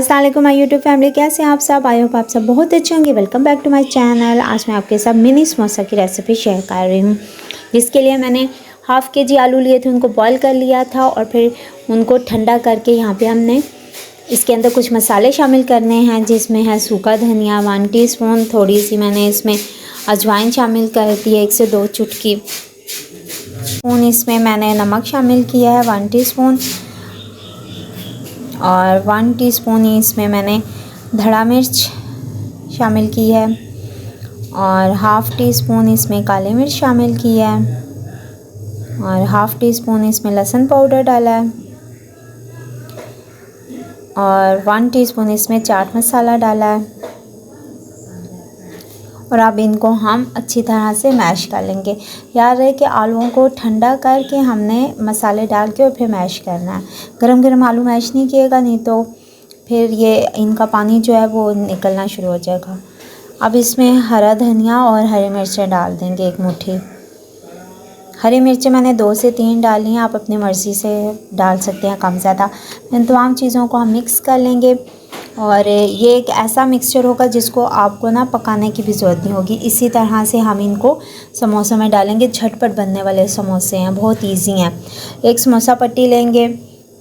अस्सलाम वालेकुम my YouTube family, कैसे हैं आप सब। आई होप आप सब बहुत अच्छे होंगे। Welcome back to my channel. आज मैं आपके साथ मिनी समोसा की रेसिपी शेयर कर रही हूँ, जिसके लिए मैंने हाफ़ के जी आलू लिए थे, उनको बॉईल कर लिया था और फिर उनको ठंडा करके यहाँ पे हमने इसके अंदर कुछ मसाले शामिल करने हैं, जिसमें है सूखा धनिया 1 टीस्पून, थोड़ी सी मैंने इसमें अजवाइन शामिल कर दी है 1 से 2 चुटकी, इसमें मैंने नमक शामिल किया है 1 टीस्पून और 1 टीस्पून इसमें मैंने धड़ा मिर्च शामिल की है और हाफ़ टी स्पून इसमें काली मिर्च शामिल की है और हाफ़ टी स्पून इसमें लहसुन पाउडर डाला है और 1 टीस्पून इसमें चाट मसाला डाला है। और अब इनको हम अच्छी तरह से मैश कर लेंगे। याद रहे कि आलूओं को ठंडा करके हमने मसाले डाल के और फिर मैश करना है। गरम गरम आलू मैश नहीं किएगा, नहीं तो फिर ये इनका पानी जो है वो निकलना शुरू हो जाएगा। अब इसमें हरा धनिया और हरी मिर्चें डाल देंगे 1 मुट्ठी। हरी मिर्चें मैंने 2 से 3 डाली हैं, आप अपनी मर्ज़ी से डाल सकते हैं कम ज़्यादा। इन तमाम चीज़ों को हम मिक्स कर लेंगे और ये एक ऐसा मिक्सचर होगा जिसको आपको ना पकाने की भी ज़रूरत नहीं होगी। इसी तरह से हम इनको समोसों में डालेंगे। झटपट बनने वाले समोसे हैं, बहुत इजी हैं। एक समोसा पट्टी लेंगे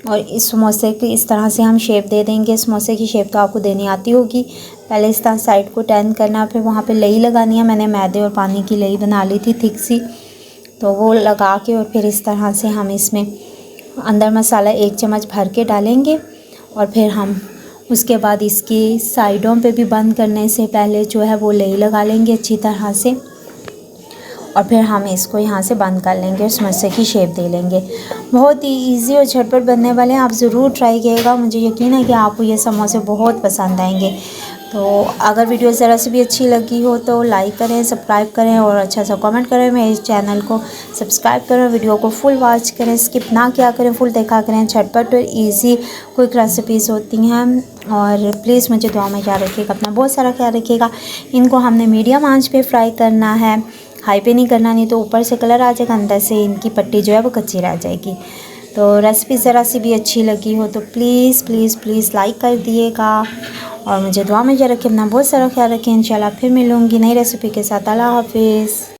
और इस समोसे की इस तरह से हम शेप दे देंगे। समोसे की शेप तो आपको देनी आती होगी। पहले इस तरह साइड को टर्न करना, फिर वहाँ पे लई लगानी है। मैंने मैदे और पानी की लई बना ली थी थिक सी, तो वो लगा के और फिर इस तरह से हम इसमें अंदर मसाला 1 चम्मच भर के डालेंगे और फिर हम उसके बाद इसकी साइडों पे भी बंद करने से पहले जो है वो लई लगा लेंगे अच्छी तरह से और फिर हम इसको यहाँ से बंद कर लेंगे और समोसे की शेप दे लेंगे। बहुत ही इजी और झटपट बनने वाले हैं, आप ज़रूर ट्राई कीजिएगा। मुझे यकीन है कि आपको ये समोसे बहुत पसंद आएंगे। तो अगर वीडियो ज़रा सी भी अच्छी लगी हो तो लाइक करें, सब्सक्राइब करें और अच्छा सा कमेंट करें। मेरे चैनल को सब्सक्राइब करें, वीडियो को फुल वॉच करें, स्किप ना किया करें, फुल देखा करें। झटपट और इजी क्विक रेसिपीज़ होती हैं और प्लीज़ मुझे दुआ में ख्याल रखिएगा, अपना बहुत सारा ख्याल रखिएगा। इनको हमने मीडियम आंच पे फ्राई करना है, हाई पे नहीं करना, नहीं तो ऊपर से कलर आ जाएगा, अंदर से इनकी पट्टी जो है वो कच्ची रह जाएगी। तो रेसिपी ज़रा सी भी अच्छी लगी हो तो प्लीज़ प्लीज़ प्लीज़ लाइक कर दिएगा और मुझे दुआ में याद रखिए, अपना बहुत सारा ख्याल रखें। इंशाल्लाह फिर मिलूँगी नई रेसिपी के साथ। अल्लाह हाफिज़।